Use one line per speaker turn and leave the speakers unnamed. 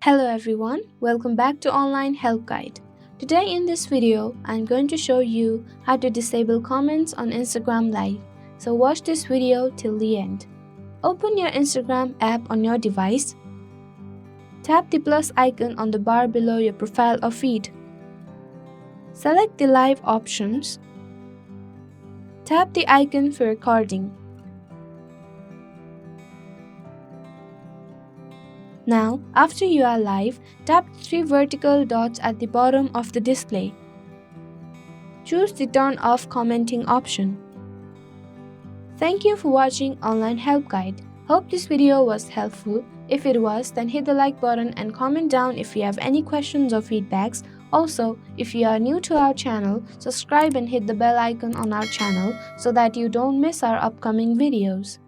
Hello everyone, welcome back to Online Help Guide. Today in this video, I'm going to show you how to disable comments on Instagram Live. So watch this video till the end. Open your Instagram app on your device. Tap the plus icon on the bar below your profile or feed. Select the live options. Tap the icon for recording. Now, after you are live, tap the three vertical dots at the bottom of the display. Choose the Turn Off Commenting option. Thank you for watching Online Help Guide. Hope this video was helpful. If it was, then hit the like button and comment down if you have any questions or feedbacks. Also, if you are new to our channel, subscribe and hit the bell icon on our channel so that you don't miss our upcoming videos.